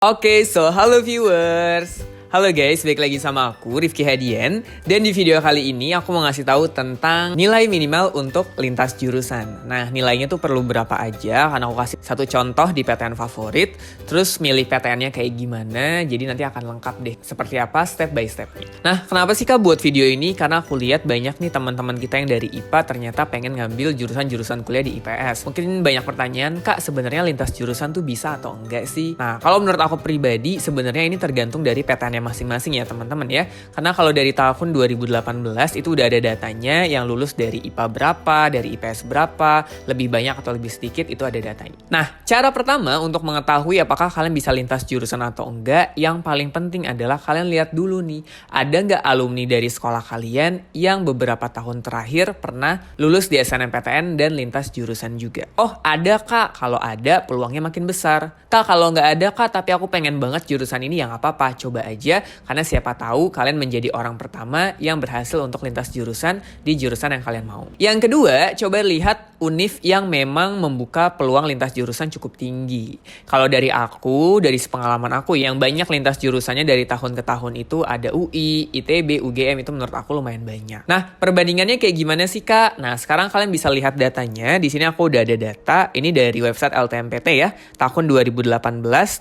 Halo viewers. Halo guys, balik lagi sama aku Rifki Hadian. Dan di video kali ini aku mau ngasih tahu tentang nilai minimal untuk lintas jurusan. Nah, nilainya tuh perlu berapa aja, karena aku kasih satu contoh di PTN favorit. Terus milih PTN-nya kayak gimana, jadi nanti akan lengkap deh seperti apa step by step-nya. Nah, kenapa sih Kak buat video ini? Karena aku lihat banyak nih teman-teman kita yang dari IPA ternyata pengen ngambil jurusan-jurusan kuliah di IPS. Mungkin banyak pertanyaan, Kak sebenarnya lintas jurusan tuh bisa atau enggak sih? Nah, kalau menurut aku pribadi sebenarnya ini tergantung dari PTN masing-masing ya teman-teman ya. Karena kalau dari tahun 2018 itu udah ada datanya yang lulus dari IPA berapa, dari IPS berapa, lebih banyak atau lebih sedikit itu ada datanya. Nah, cara pertama untuk mengetahui apakah kalian bisa lintas jurusan atau enggak, yang paling penting adalah kalian lihat dulu nih, ada nggak alumni dari sekolah kalian yang beberapa tahun terakhir pernah lulus di SNMPTN dan lintas jurusan juga. Oh, ada Kak. Kalau ada, peluangnya makin besar. Kak, kalau nggak ada Kak, tapi aku pengen banget jurusan ini, ya nggak apa-apa, coba aja. Karena siapa tahu kalian menjadi orang pertama yang berhasil untuk lintas jurusan di jurusan yang kalian mau. Yang kedua, coba lihat univ yang memang membuka peluang lintas jurusan cukup tinggi. Kalau dari aku, dari pengalaman aku yang banyak lintas jurusannya dari tahun ke tahun itu ada UI, ITB, UGM, itu menurut aku lumayan banyak. Nah, perbandingannya kayak gimana sih Kak? Nah, sekarang kalian bisa lihat datanya. Di sini aku udah ada data. Ini dari website LTMPT ya, tahun 2018,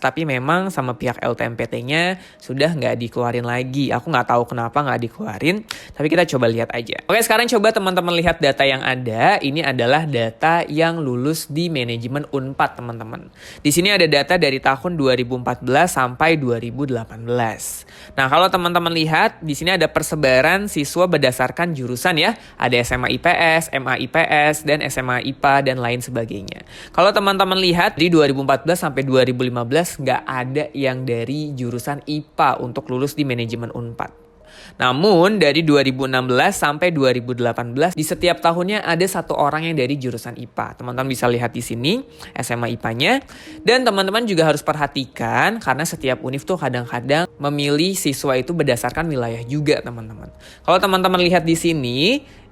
tapi memang sama pihak LTMPT-nya sudah nggak dikeluarin lagi. Aku nggak tahu kenapa nggak dikeluarin, tapi kita coba lihat aja. Oke, sekarang coba teman-teman lihat data yang ada. Ini adalah data yang lulus di manajemen Unpad, teman-teman. Di sini ada data dari tahun 2014 sampai 2018. Nah, kalau teman-teman lihat, di sini ada persebaran siswa berdasarkan jurusan ya. Ada SMA IPS, MA IPS, dan SMA IPA, dan lain sebagainya. Kalau teman-teman lihat, di 2014 sampai 2015 nggak ada yang dari jurusan IPA untuk lulus di manajemen Unpad. Namun dari 2016 sampai 2018 di setiap tahunnya ada satu orang yang dari jurusan IPA. Teman-teman bisa lihat di sini SMA IPA-nya. Dan teman-teman juga harus perhatikan karena setiap univ tuh kadang-kadang memilih siswa itu berdasarkan wilayah juga, teman-teman. Kalau teman-teman lihat di sini,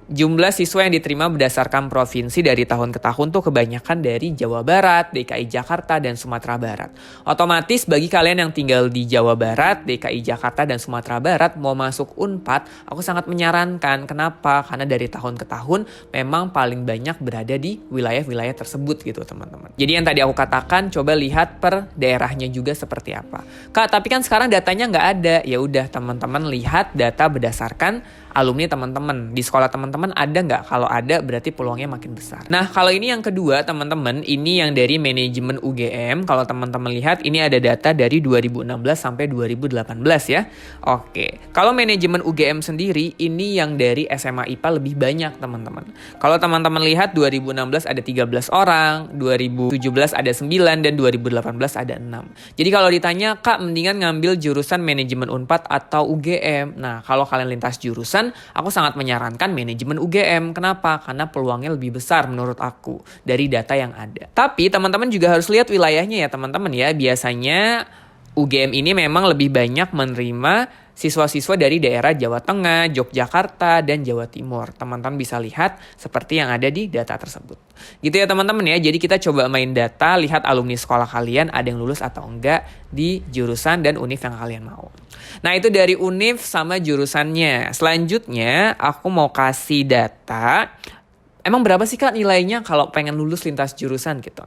jumlah siswa yang diterima berdasarkan provinsi dari tahun ke tahun tuh kebanyakan dari Jawa Barat, DKI Jakarta, dan Sumatera Barat. Otomatis bagi kalian yang tinggal di Jawa Barat, DKI Jakarta, dan Sumatera Barat mau masuk Unpad, aku sangat menyarankan. Kenapa? Karena dari tahun ke tahun memang paling banyak berada di wilayah-wilayah tersebut gitu teman-teman. Jadi yang tadi aku katakan, coba lihat per daerahnya juga seperti apa. Kak, tapi kan sekarang datanya nggak ada. Ya udah teman-teman lihat data berdasarkan alumni teman-teman. Di sekolah teman-teman ada nggak? Kalau ada berarti peluangnya makin besar. Nah, kalau ini yang kedua teman-teman, ini yang dari manajemen UGM. Kalau teman-teman lihat, ini ada data dari 2016 sampai 2018 ya. Oke, kalau manajemen UGM sendiri, ini yang dari SMA IPA lebih banyak teman-teman. Kalau teman-teman lihat, 2016 ada 13 orang, 2017 ada 9, dan 2018 ada 6. Jadi kalau ditanya, Kak mendingan ngambil jurusan manajemen Unpad atau UGM? Nah, kalau kalian lintas jurusan, aku sangat menyarankan manajemen UGM. Kenapa? Karena peluangnya lebih besar menurut aku dari data yang ada. Tapi teman-teman juga harus lihat wilayahnya ya teman-teman ya. Biasanya UGM ini memang lebih banyak menerima siswa-siswa dari daerah Jawa Tengah, Yogyakarta, dan Jawa Timur. Teman-teman bisa lihat seperti yang ada di data tersebut. Gitu ya teman-teman ya. Jadi kita coba main data, lihat alumni sekolah kalian ada yang lulus atau enggak di jurusan dan univ yang kalian mau. Nah, itu dari univ sama jurusannya. Selanjutnya aku mau kasih data. Emang berapa sih Kak nilainya kalau pengen lulus lintas jurusan gitu.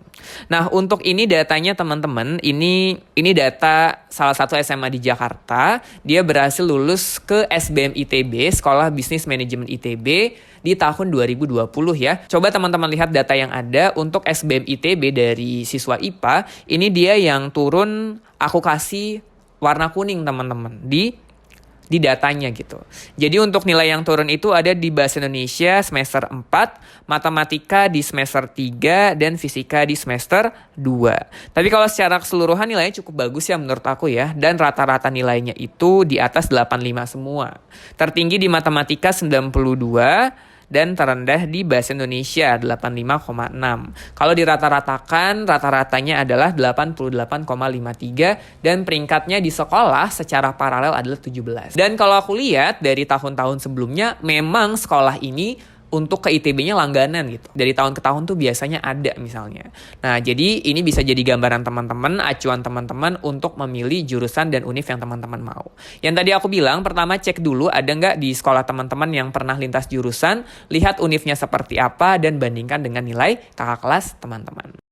Nah, untuk ini datanya teman-teman, ini data salah satu SMA di Jakarta. Dia berhasil lulus ke SBM ITB, Sekolah Bisnis Manajemen ITB, di tahun 2020 ya. Coba teman-teman lihat data yang ada untuk SBM ITB dari siswa IPA. Ini dia yang turun, aku kasih warna kuning teman-teman di datanya gitu. Jadi untuk nilai yang turun itu ada di Bahasa Indonesia semester 4, Matematika di semester 3, dan Fisika di semester 2. Tapi kalau secara keseluruhan nilainya cukup bagus ya menurut aku ya. Dan rata-rata nilainya itu di atas 85 semua. Tertinggi di Matematika 92, dan terendah di Bahasa Indonesia 85,6. Kalau dirata-ratakan, rata-ratanya adalah 88,53 dan peringkatnya di sekolah secara paralel adalah 17. Dan kalau aku lihat dari tahun-tahun sebelumnya, memang sekolah ini untuk ke ITB-nya langganan gitu. Dari tahun ke tahun tuh biasanya ada misalnya. Nah, jadi ini bisa jadi gambaran teman-teman, acuan teman-teman untuk memilih jurusan dan univ yang teman-teman mau. Yang tadi aku bilang, pertama cek dulu ada nggak di sekolah teman-teman yang pernah lintas jurusan, lihat univnya seperti apa, dan bandingkan dengan nilai kakak kelas teman-teman.